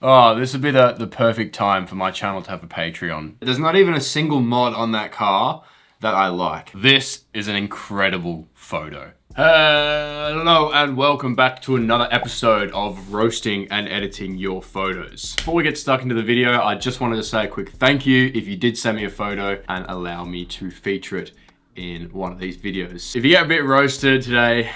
Oh, this would be the perfect time for my channel to have a Patreon. There's not even a single mod on that car that I like. This is an incredible photo. Hello and welcome back to another episode of roasting and editing your photos. Before we get stuck into the video, I just wanted to say a quick thank you if you did send me a photo and allow me to feature it in one of these videos. If you get a bit roasted today,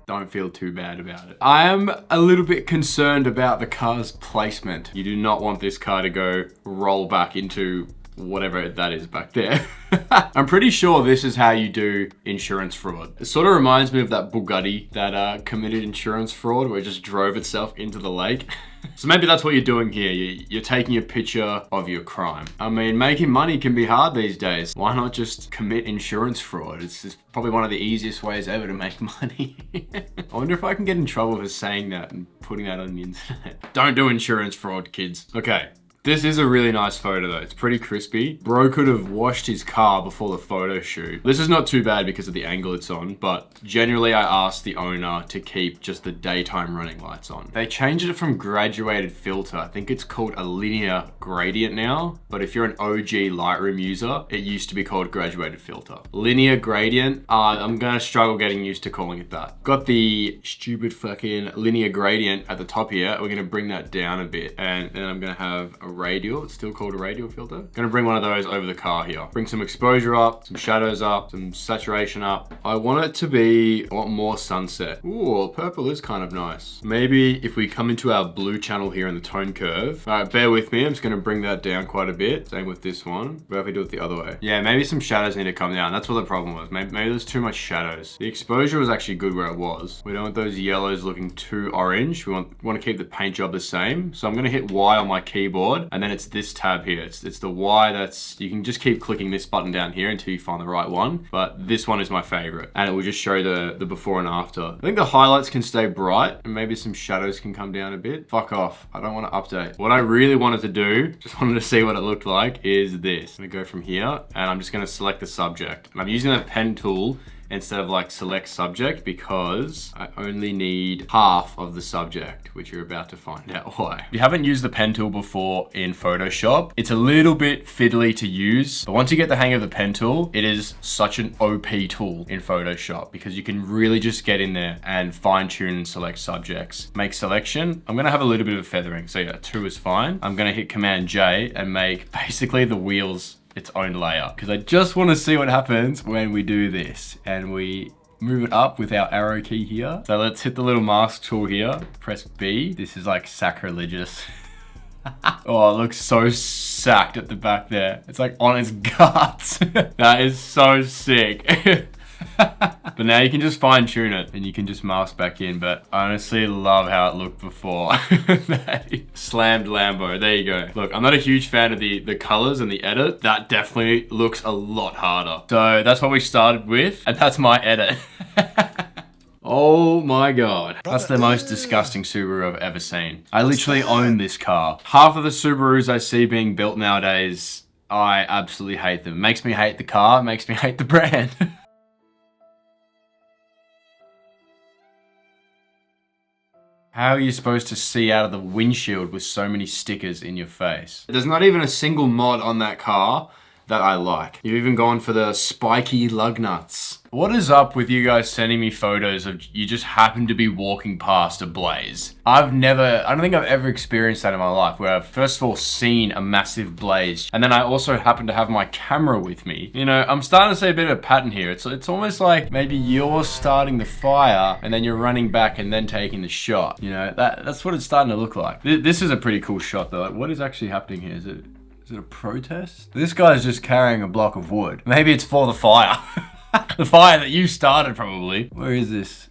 don't feel too bad about it. I am a little bit concerned about the car's placement. You do not want this car to go roll back into whatever that is back there. I'm pretty sure this is how you do insurance fraud. It sort of reminds me of that Bugatti that committed insurance fraud where it just drove itself into the lake. So maybe that's what you're doing here. You're taking a picture of your crime. I mean, making money can be hard these days. Why not just commit insurance fraud? It's probably one of the easiest ways ever to make money. I wonder if I can get in trouble for saying that and putting that on the internet. Don't do insurance fraud, kids. Okay. This is a really nice photo though. It's pretty crispy. Bro could have washed his car before the photo shoot. This is not too bad because of the angle it's on, but generally I asked the owner to keep just the daytime running lights on. They changed it from graduated filter. I think it's called a linear gradient now, but if you're an OG Lightroom user, it used to be called graduated filter. Linear gradient, I'm gonna struggle getting used to calling it that. Got the stupid fucking linear gradient at the top here. We're gonna bring that down a bit, and then I'm gonna have a radial. It's still called a radial filter. Gonna bring one of those over the car here. Bring some exposure up, some shadows up, some saturation up. I want it to be a lot more sunset. Ooh, purple is kind of nice. Maybe if we come into our blue channel here in the tone curve. All right, bear with me. I'm just gonna bring that down quite a bit. Same with this one. What if we do it the other way? Yeah, maybe some shadows need to come down. That's what the problem was. Maybe there's too much shadows. The exposure was actually good where it was. We don't want those yellows looking too orange. We want to keep the paint job the same. So I'm gonna hit Y on my keyboard. And then it's this tab here. It's the Y that's, you can just keep clicking this button down here until you find the right one. But this one is my favorite. And it will just show the before and after. I think the highlights can stay bright and maybe some shadows can come down a bit. Fuck off. I don't want to update. What I really wanted to do, just wanted to see what it looked like, is this. I'm gonna go from here and I'm just gonna select the subject. And I'm using the pen tool instead of like select subject because I only need half of the subject, which you're about to find out why. If you haven't used the pen tool before in Photoshop, it's a little bit fiddly to use, but once you get the hang of the pen tool, it is such an OP tool in Photoshop because you can really just get in there and fine tune and select subjects. Make selection. I'm gonna have a little bit of feathering, so yeah, 2 is fine. I'm gonna hit Command J and make basically the wheels its own layer because I just want to see what happens when we do this and we move it up with our arrow key here. So let's hit the little mask tool here, press B. This is like sacrilegious. Oh, it looks so sacked at the back there. It's like on its guts. That is so sick. But now you can just fine tune it and you can just mask back in, but I honestly love how it looked before. Slammed Lambo, there you go. Look, I'm not a huge fan of the colors and the edit. That definitely looks a lot harder. So that's what we started with, and that's my edit. Oh my God. That's the most disgusting Subaru I've ever seen. I literally own this car. Half of the Subarus I see being built nowadays, I absolutely hate them. It makes me hate the car, it makes me hate the brand. How are you supposed to see out of the windshield with so many stickers in your face? There's not even a single mod on that car that I like. You've even gone for the spiky lug nuts. What is up with you guys sending me photos of you just happen to be walking past a blaze? I don't think I've ever experienced that in my life where I've first of all seen a massive blaze and then I also happen to have my camera with me. You know, I'm starting to see a bit of a pattern here. It's almost like maybe you're starting the fire and then you're running back and then taking the shot. You know, that's what it's starting to look like. This is a pretty cool shot though. Like, what is actually happening here? Is it a protest? This guy's just carrying a block of wood. Maybe it's for the fire. The fire that you started, probably. Where is this?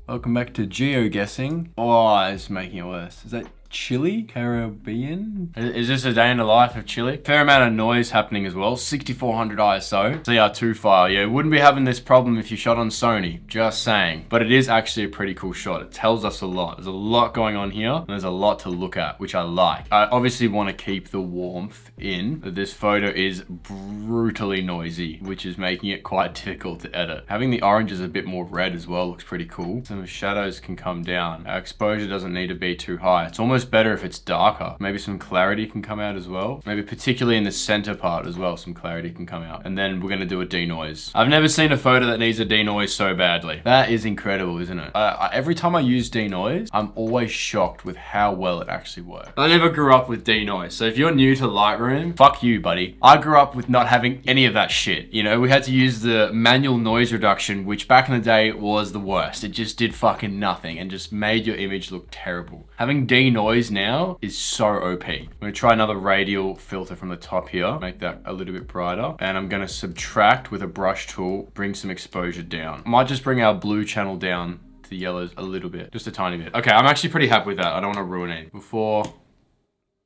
Welcome back to geoguessing. Oh, it's making it worse. Is that Chile? Caribbean? Is this a day in the life of Chile? Fair amount of noise happening as well. 6400 ISO. CR2 file. Yeah, wouldn't be having this problem if you shot on Sony. Just saying. But it is actually a pretty cool shot. It tells us a lot. There's a lot going on here. And there's a lot to look at, which I like. I obviously want to keep the warmth in. This photo is brutally noisy, which is making it quite difficult to edit. Having the oranges a bit more red as well looks pretty cool. Some shadows can come down. Our exposure doesn't need to be too high. It's almost almost better if it's darker. Maybe some clarity can come out as well. Maybe particularly in the center part as well, some clarity can come out. And then we're gonna do a denoise. I've never seen a photo that needs a denoise so badly. That is incredible, isn't it? Every time I use denoise, I'm always shocked with how well it actually works. I never grew up with denoise, so if you're new to Lightroom, fuck you, buddy. I grew up with not having any of that shit. You know, we had to use the manual noise reduction, which back in the day was the worst. It just did fucking nothing and just made your image look terrible. Having denoise now is so OP. I'm gonna try another radial filter from the top here, make that a little bit brighter. And I'm gonna subtract with a brush tool, bring some exposure down. I might just bring our blue channel down to the yellows a little bit, just a tiny bit. Okay, I'm actually pretty happy with that. I don't wanna ruin it. Before,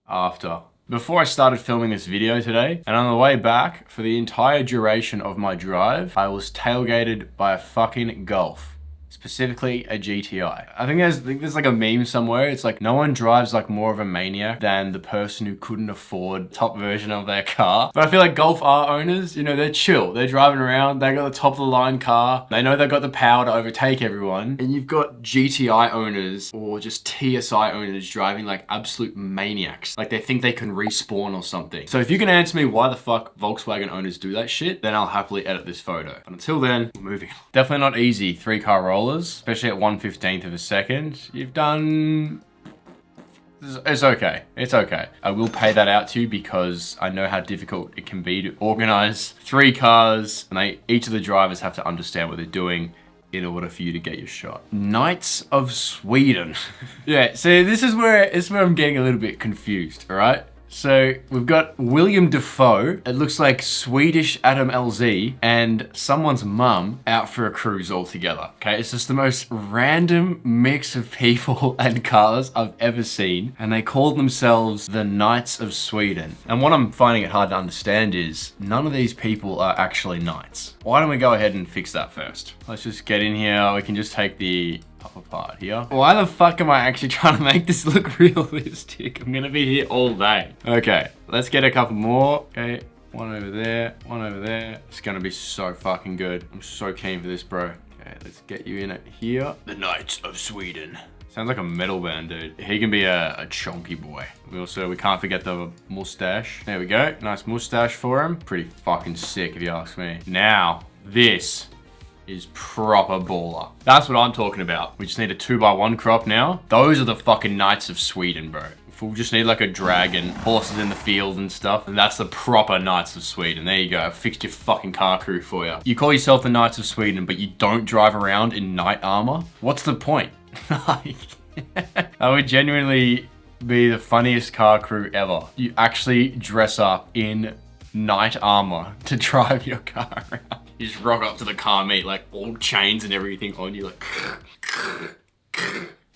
after. Before I started filming this video today, and on the way back, for the entire duration of my drive, I was tailgated by a fucking Golf. Specifically a GTI. I think there's like a meme somewhere. It's like no one drives like more of a maniac than the person who couldn't afford top version of their car. But I feel like Golf R owners, you know, they're chill. They're driving around. They got the top of the line car. They know they've got the power to overtake everyone. And you've got GTI owners or just TSI owners driving like absolute maniacs. Like they think they can respawn or something. So if you can answer me why the fuck Volkswagen owners do that shit, then I'll happily edit this photo. But until then, we're moving on. Definitely not easy 3-car rollers. Especially at 1/15 of a second. You've done... It's okay. It's okay. I will pay that out to you because I know how difficult it can be to organize 3 cars. And each of the drivers have to understand what they're doing in order for you to get your shot. Knights of Sweden. Yeah, so this is where I'm getting a little bit confused, all right? So we've got William Dafoe, it looks like Swedish Adam LZ, and someone's mum out for a cruise all together. Okay, it's just the most random mix of people and cars I've ever seen, and they call themselves the Knights of Sweden. And what I'm finding it hard to understand is none of these people are actually knights. Why don't we go ahead and fix that first? Let's just get in here. We can just take the upper part here. Why the fuck am I actually trying to make this look realistic? I'm gonna be here all day. Okay, let's get a couple more. Okay, one over there, one over there. It's gonna be so fucking good. I'm so keen for this, bro. Okay, let's get you in it here. The Knights of Sweden. Sounds like a metal band, dude. He can be a chunky boy. We can't forget the mustache. There we go, nice mustache for him. Pretty fucking sick if you ask me. Now, this is proper baller. That's what I'm talking about. We just need a 2x1 crop now. Those are the fucking Knights of Sweden, bro. If we just need like a dragon, horses in the field and stuff, and that's the proper Knights of Sweden. There you go, I fixed your fucking car crew for you. You call yourself the Knights of Sweden, but you don't drive around in knight armor? What's the point? That would genuinely be the funniest car crew ever. You actually dress up in knight armor to drive your car around. You just rock up to the car meet, like all chains and everything on you, like.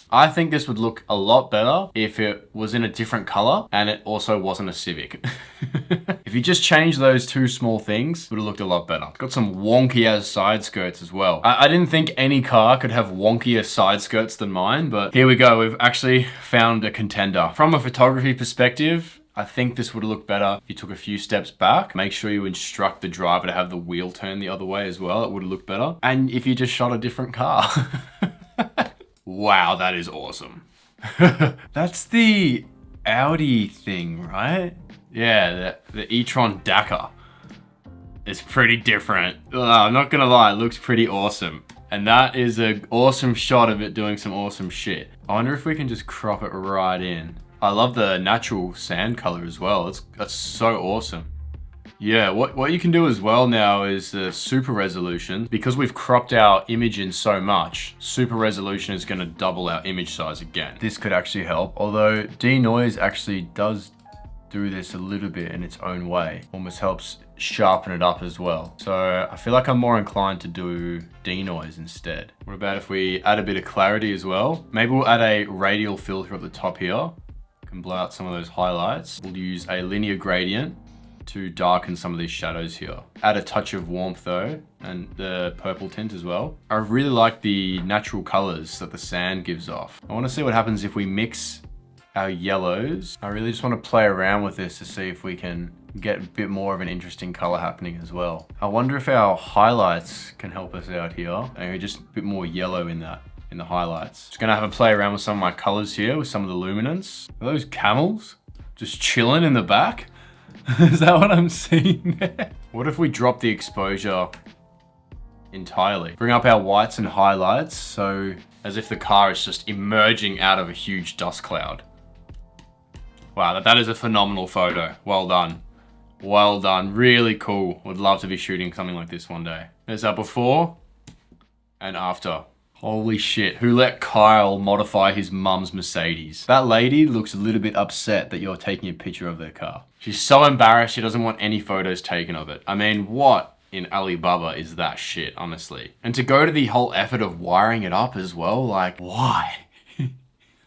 I think this would look a lot better if it was in a different color and it also wasn't a Civic. If you just change those 2 small things, it would have looked a lot better. It's got some wonky ass side skirts as well. I didn't think any car could have wonkier side skirts than mine, but here we go. We've actually found a contender. From a photography perspective, I think this would have looked better if you took a few steps back. Make sure you instruct the driver to have the wheel turn the other way as well. It would have looked better. And if you just shot a different car. Wow, that is awesome. That's the Audi thing, right? Yeah, the e-tron Dakar. It's pretty different. I'm not gonna lie, it looks pretty awesome. And that is an awesome shot of it doing some awesome shit. I wonder if we can just crop it right in. I love the natural sand color as well. That's so awesome. Yeah, what you can do as well now is the super resolution. Because we've cropped our image in so much, super resolution is gonna double our image size again. This could actually help, although denoise actually does do this a little bit in its own way. Almost helps sharpen it up as well. So I feel like I'm more inclined to do denoise instead. What about if we add a bit of clarity as well? Maybe we'll add a radial filter at the top here. Can blow out some of those highlights. We'll use a linear gradient to darken some of these shadows here. Add a touch of warmth though, and the purple tint as well. I really like the natural colors that the sand gives off. I want to see what happens if we mix our yellows. I really just want to play around with this to see if we can get a bit more of an interesting color happening as well. I wonder if our highlights can help us out here. Maybe just a bit more yellow in that in the highlights. Just gonna have a play around with some of my colors here with some of the luminance. Are those camels just chilling in the back? Is that what I'm seeing there? What if we drop the exposure entirely? Bring up our whites and highlights, so as if the car is just emerging out of a huge dust cloud. Wow, that is a phenomenal photo. Well done. Well done, really cool. Would love to be shooting something like this one day. There's our before and after. Holy shit, who let Kyle modify his mum's Mercedes? That lady looks a little bit upset that you're taking a picture of their car. She's so embarrassed, she doesn't want any photos taken of it. I mean, what in Alibaba is that shit, honestly? And to go to the whole effort of wiring it up as well, like, why?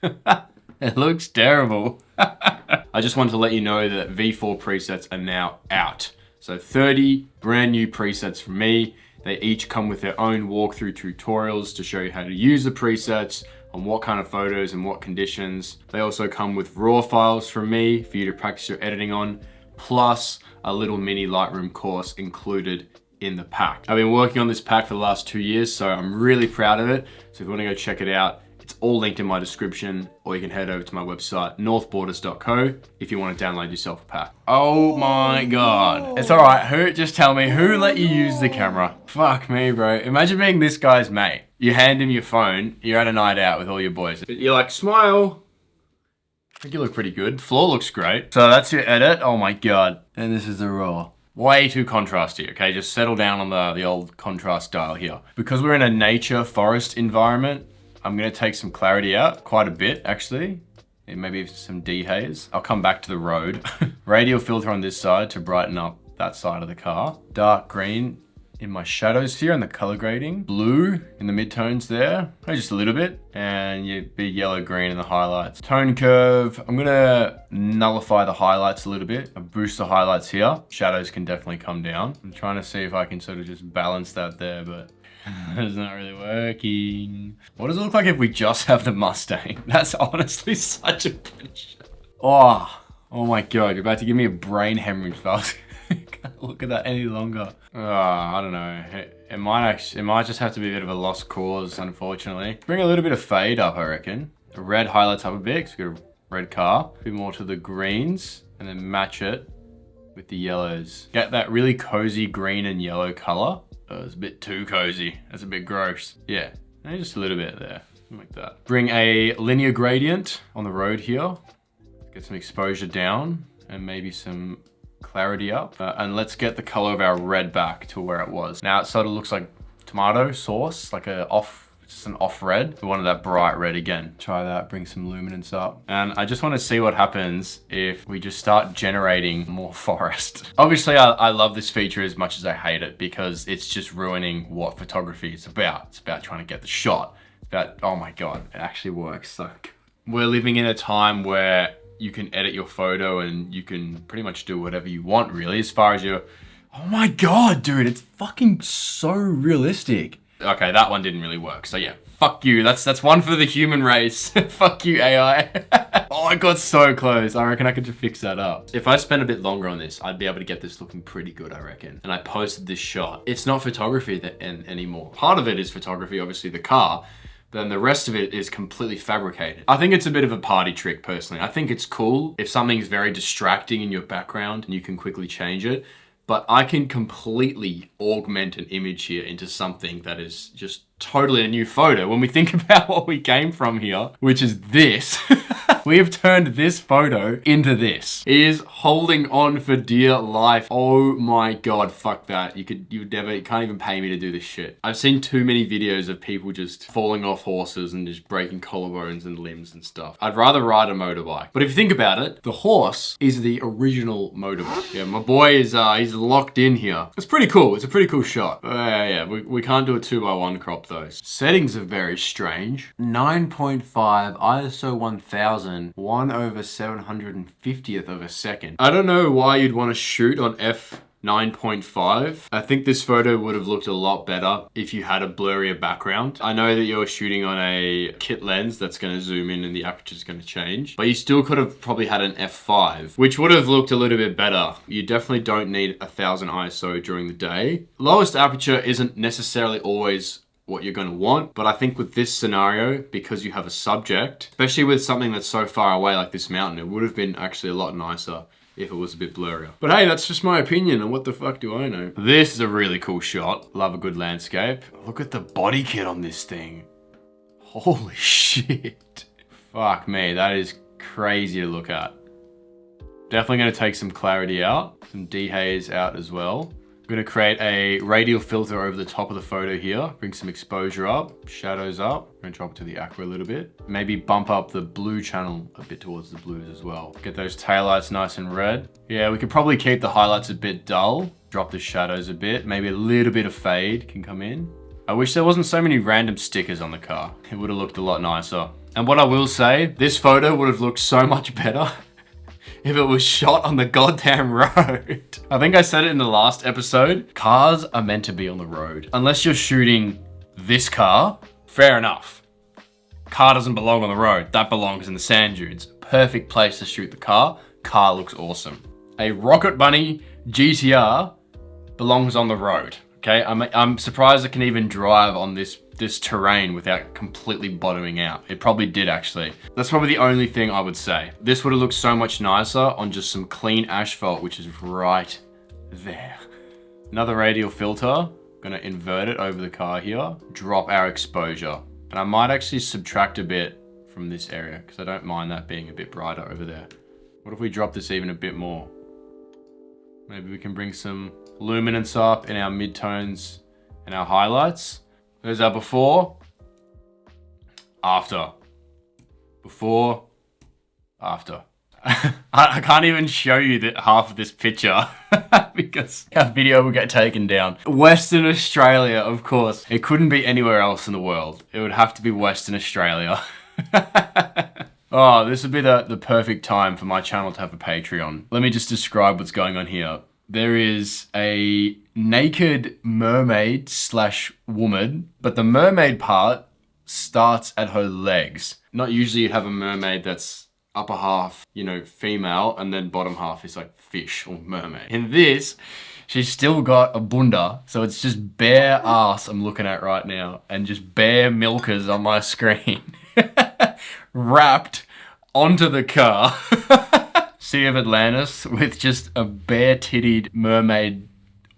It looks terrible. I just wanted to let you know that V4 presets are now out. So 30 brand new presets from me. They each come with their own walkthrough tutorials to show you how to use the presets, on what kind of photos and what conditions. They also come with raw files from me for you to practice your editing on, plus a little mini Lightroom course included in the pack. I've been working on this pack for the last 2 years, so I'm really proud of it. So if you want to go check it out, it's all linked in my description, or you can head over to my website, northborders.co, if you want to download yourself a pack. Oh my God. It's all right. Just tell me, who let you use the camera? Fuck me, bro. Imagine being this guy's mate. You hand him your phone, you're at a night out with all your boys. You're like, smile. I think you look pretty good. Floor looks great. So that's your edit. Oh my God. And this is the raw. Way too contrasty, okay? Just settle down on the old contrast dial here. Because we're in a nature forest environment, I'm gonna take some clarity out, quite a bit actually. Maybe some dehaze. I'll come back to the road. Radial filter on this side to brighten up that side of the car. Dark green in my shadows here and the color grading. Blue in the midtones there, maybe just a little bit. And your big yellow green in the highlights. Tone curve, I'm gonna nullify the highlights a little bit. I'll boost the highlights here. Shadows can definitely come down. I'm trying to see if I can sort of just balance that there, but it's not really working. What does it look like if we just have the Mustang? That's honestly such a picture. Oh my God, you're about to give me a brain hemorrhage, fellas. Can't look at that any longer. I don't know. It might just have to be a bit of a lost cause, unfortunately. Bring a little bit of fade up, I reckon. The red highlights up a bit, because we've got a red car. A bit more to the greens, and then match it with the yellows. Get that really cozy green and yellow color. Oh, it's a bit too cozy. That's a bit gross. Yeah, maybe just a little bit there, like that. Bring a linear gradient on the road here. Get some exposure down and maybe some clarity up. And let's get the color of our red back to where it was. Now it sort of looks like tomato sauce, like just an off red. We wanted that bright red again. Try that, bring some luminance up. And I just want to see what happens if we just start generating more forest. Obviously, I love this feature as much as I hate it because it's just ruining what photography is about. It's about trying to get the shot. It's about, oh my God, it actually works. So we're living in a time where you can edit your photo and you can pretty much do whatever you want really as far as your, oh my God, dude, it's fucking so realistic. Okay, that one didn't really work. So yeah, fuck you. That's one for the human race. Fuck you, AI. Oh, I got so close. I reckon I could just fix that up. If I spent a bit longer on this, I'd be able to get this looking pretty good, I reckon. And I posted this shot. It's not photography anymore. Part of it is photography, obviously the car, but then the rest of it is completely fabricated. I think it's a bit of a party trick, personally. I think it's cool if something's very distracting in your background and you can quickly change it. But I can completely augment an image here into something that is just totally a new photo. When we think about what we came from here, which is this, we have turned this photo into this. It is holding on for dear life. Oh my God, fuck that. You can't even pay me to do this shit. I've seen too many videos of people just falling off horses and just breaking collarbones and limbs and stuff. I'd rather ride a motorbike. But if you think about it, the horse is the original motorbike. Yeah, my boy is, he's locked in here. It's pretty cool. It's a pretty cool shot. Yeah, we can't do a 2x1 crop though. Settings are very strange. 9.5 ISO 1000, 1/750th of a second. I don't know why you'd want to shoot on f9.5. I think this photo would have looked a lot better if you had a blurrier background. I know that you're shooting on a kit lens that's going to zoom in and the aperture is going to change, but you still could have probably had an f5, which would have looked a little bit better. You definitely don't need 1000 ISO during the day. Lowest aperture isn't necessarily always what you're going to want. But I think with this scenario, because you have a subject, especially with something that's so far away like this mountain, it would have been actually a lot nicer if it was a bit blurrier. But hey, that's just my opinion, and what the fuck do I know? This is a really cool shot. Love a good landscape. Look at the body kit on this thing. Holy shit. Fuck me, that is crazy to look at. Definitely gonna take some clarity out, some dehaze out as well. I'm gonna create a radial filter over the top of the photo here, bring some exposure up, shadows up. I'm gonna drop it to the aqua a little bit. Maybe bump up the blue channel a bit towards the blues as well. Get those taillights nice and red. Yeah, we could probably keep the highlights a bit dull, drop the shadows a bit, maybe a little bit of fade can come in. I wish there wasn't so many random stickers on the car. It would have looked a lot nicer. And what I will say, this photo would have looked so much better if it was shot on the goddamn road. I think I said it in the last episode. Cars are meant to be on the road. Unless you're shooting this car, fair enough. Car doesn't belong on the road. That belongs in the sand dunes. Perfect place to shoot the car. Car looks awesome. A Rocket Bunny GTR belongs on the road. Okay, I'm surprised it can even drive on this terrain without completely bottoming out. It probably did actually. That's probably the only thing I would say. This would have looked so much nicer on just some clean asphalt, which is right there. Another radial filter. Gonna invert it over the car here. Drop our exposure. And I might actually subtract a bit from this area because I don't mind that being a bit brighter over there. What if we drop this even a bit more? Maybe we can bring some luminance up in our midtones and our highlights. There's our before, after. Before, after. I can't even show you that half of this picture because our video will get taken down. Western Australia, of course. It couldn't be anywhere else in the world. It would have to be Western Australia. Oh, this would be the perfect time for my channel to have a Patreon. Let me just describe what's going on here. There is a naked mermaid slash woman, but the mermaid part starts at her legs. Not usually you'd have a mermaid that's upper half, you know, female, and then bottom half is like fish or mermaid. In this, she's still got a bunda, so it's just bare ass I'm looking at right now, and just bare milkers on my screen. Wrapped onto the car. Sea of Atlantis with just a bare-tittied mermaid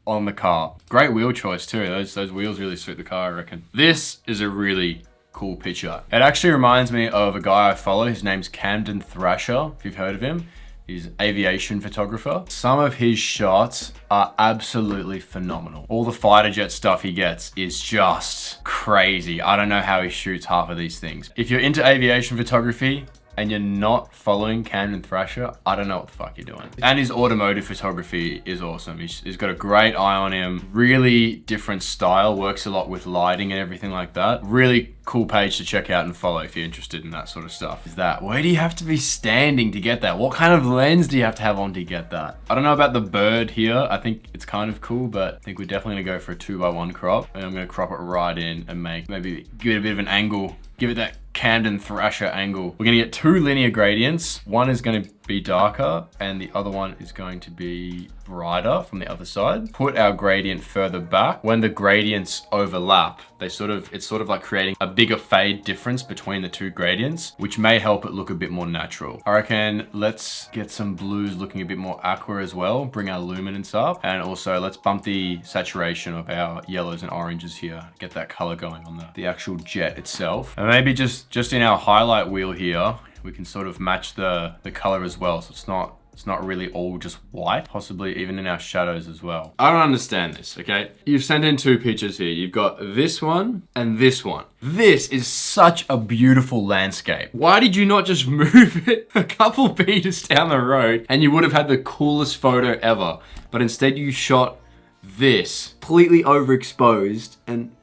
on the car. Great wheel choice too. Those wheels really suit the car, I reckon. This is a really cool picture. It actually reminds me of a guy I follow. His name's Camden Thrasher, if you've heard of him. He's an aviation photographer. Some of his shots are absolutely phenomenal. All the fighter jet stuff he gets is just crazy. I don't know how he shoots half of these things. If you're into aviation photography, and you're not following Camden Thrasher, I don't know what the fuck you're doing. And his automotive photography is awesome. He's got a great eye on him. Really different style, works a lot with lighting and everything like that. Really cool page to check out and follow if you're interested in that sort of stuff. Is that, where do you have to be standing to get that? What kind of lens do you have to have on to get that? I don't know about the bird here. I think it's kind of cool, but I think we're definitely gonna go for a 2x1 crop. And I'm gonna crop it right in and maybe give it a bit of an angle. Give it that Camden Thrasher angle. We're gonna get two linear gradients. One is gonna be darker and the other one is going to be brighter from the other side. Put our gradient further back. When the gradients overlap, it's sort of like creating a bigger fade difference between the two gradients, which may help it look a bit more natural. I reckon let's get some blues looking a bit more aqua as well, bring our luminance up, and also let's bump the saturation of our yellows and oranges here, get that color going on the actual jet itself. And maybe just in our highlight wheel here, we can sort of match the color as well, so it's not really all just white, possibly even in our shadows as well. I don't understand this, okay? You've sent in two pictures here. You've got this one and this one. This is such a beautiful landscape. Why did you not just move it a couple meters down the road and you would have had the coolest photo ever? But instead you shot this completely overexposed and,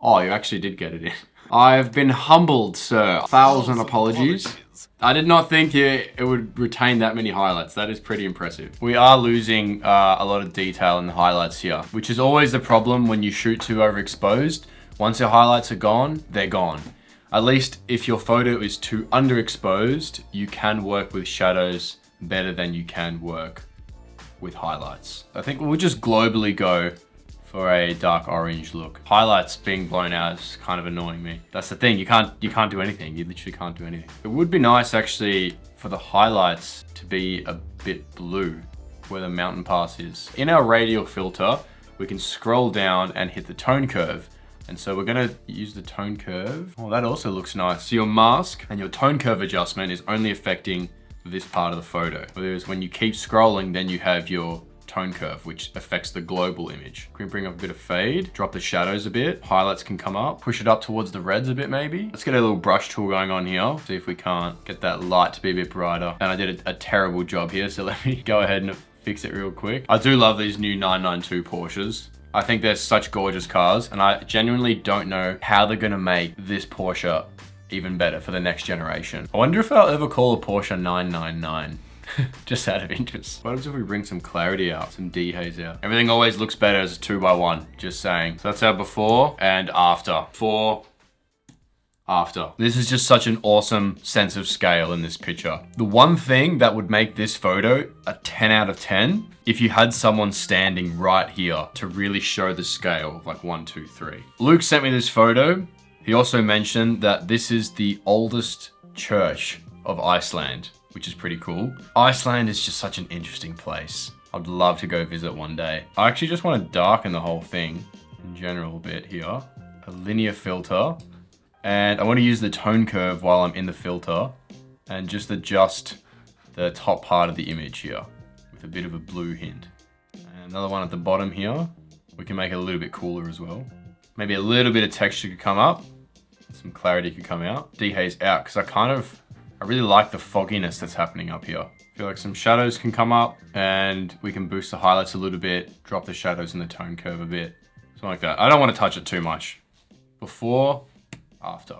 oh, you actually did get it in. I've been humbled, sir. 1,000 apologies. I did not think it would retain that many highlights. That is pretty impressive. We are losing a lot of detail in the highlights here, which is always the problem when you shoot too overexposed. Once your highlights are gone, they're gone. At least if your photo is too underexposed, you can work with shadows better than you can work with highlights. I think we'll just globally go for a dark orange look. Highlights being blown out is kind of annoying me. That's the thing, you can't do anything. You literally can't do anything. It would be nice actually for the highlights to be a bit blue where the mountain pass is. In our radial filter, we can scroll down and hit the tone curve. And so we're gonna use the tone curve. Oh, that also looks nice. So your mask and your tone curve adjustment is only affecting this part of the photo. Whereas when you keep scrolling, then you have your tone curve, which affects the global image. Can we bring up a bit of fade, drop the shadows a bit, highlights can come up, push it up towards the reds a bit maybe. Let's get a little brush tool going on here, see if we can't get that light to be a bit brighter. And I did a terrible job here, so let me go ahead and fix it real quick. I do love these new 992 Porsches. I think they're such gorgeous cars, and I genuinely don't know how they're gonna make this Porsche even better for the next generation. I wonder if I'll ever call a Porsche 999. Just out of interest. What happens if we bring some clarity out, some dehaze out? Everything always looks better as a 2x1, just saying. So that's our before and after. Before, after. This is just such an awesome sense of scale in this picture. The one thing that would make this photo a 10 out of 10, if you had someone standing right here to really show the scale of like 1, 2, 3. Luke sent me this photo. He also mentioned that this is the oldest church of Iceland, which is pretty cool. Iceland is just such an interesting place. I'd love to go visit one day. I actually just want to darken the whole thing in general a bit here. A linear filter. And I want to use the tone curve while I'm in the filter and just adjust the top part of the image here with a bit of a blue hint. And another one at the bottom here. We can make it a little bit cooler as well. Maybe a little bit of texture could come up. Some clarity could come out. Dehaze out, because I really like the fogginess that's happening up here. I feel like some shadows can come up and we can boost the highlights a little bit, drop the shadows in the tone curve a bit. Something like that. I don't want to touch it too much. Before, after.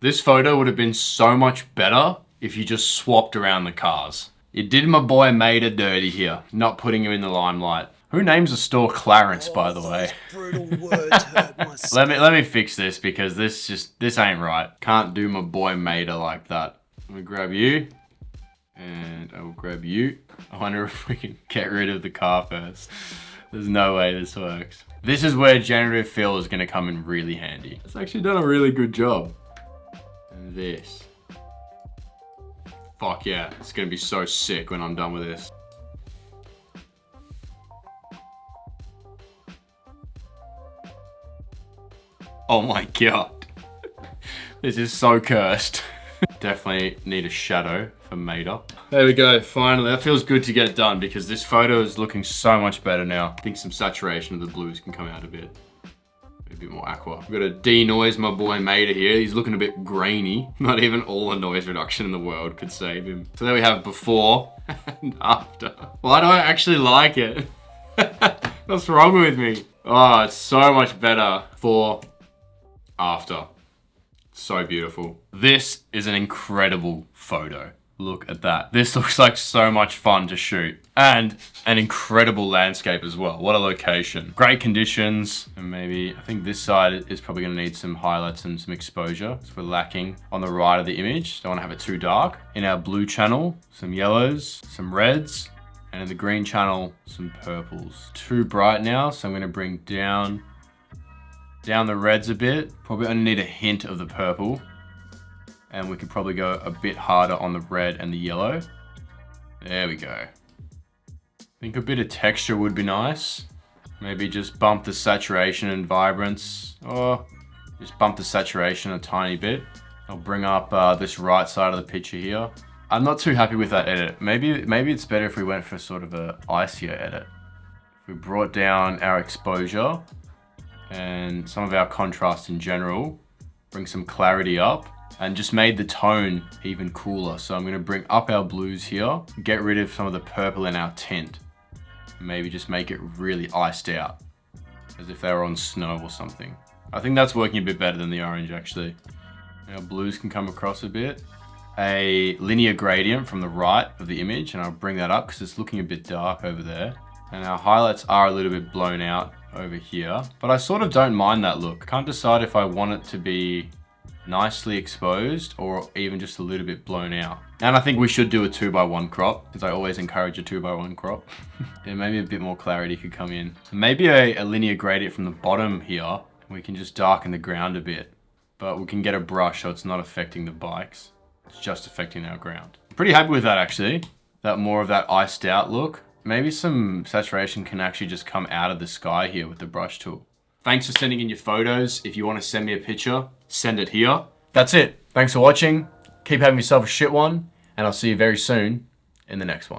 This photo would have been so much better if you just swapped around the cars. You did my boy Mater dirty here, not putting him in the limelight. Who names a store Clarence, by the way? Let me fix this because this ain't right. Can't do my boy Mater like that. Let me grab you, and I will grab you. I wonder if we can get rid of the car first. There's no way this works. This is where generative fill is gonna come in really handy. It's actually done a really good job. And this. Fuck yeah, it's gonna be so sick when I'm done with this. Oh my god. This is so cursed. Definitely need a shadow for Mater. There we go, finally. That feels good to get done because this photo is looking so much better now. I think some saturation of the blues can come out a bit. A bit more aqua. We've got to denoise my boy Mater here. He's looking a bit grainy. Not even all the noise reduction in the world could save him. So there we have before and after. Why do I actually like it? What's wrong with me? Oh, it's so much better for after. So beautiful. This is an incredible photo. Look at that. This looks like so much fun to shoot. And an incredible landscape as well. What a location. Great conditions. And maybe, I think this side is probably gonna need some highlights and some exposure. So we're lacking on the right of the image. Don't wanna have it too dark. In our blue channel, some yellows, some reds. And in the green channel, some purples. Too bright now, so I'm gonna bring down the reds a bit. Probably only need a hint of the purple. And we could probably go a bit harder on the red and the yellow. There we go. I think a bit of texture would be nice. Maybe just bump the saturation and vibrance. Or just bump the saturation a tiny bit. I'll bring up this right side of the picture here. I'm not too happy with that edit. Maybe it's better if we went for sort of a icier edit. If we brought down our exposure and some of our contrast in general, bring some clarity up, and just made the tone even cooler. So I'm gonna bring up our blues here, get rid of some of the purple in our tint, maybe just make it really iced out, as if they were on snow or something. I think that's working a bit better than the orange actually. Our blues can come across a bit. A linear gradient from the right of the image, and I'll bring that up because it's looking a bit dark over there. And our highlights are a little bit blown out over here, but I sort of don't mind that look. Can't decide if I want it to be nicely exposed or even just a little bit blown out. And I think we should do a 2x1 crop, because I always encourage a 2x1 crop. And maybe a bit more clarity could come in. Maybe a linear gradient from the bottom here. We can just darken the ground a bit, but we can get a brush so it's not affecting the bikes. It's just affecting our ground. Pretty happy with that actually. That more of that iced out look. Maybe some saturation can actually just come out of the sky here with the brush tool. Thanks for sending in your photos. If you want to send me a picture, send it here. That's it. Thanks for watching. Keep having yourself a shit one, and I'll see you very soon in the next one.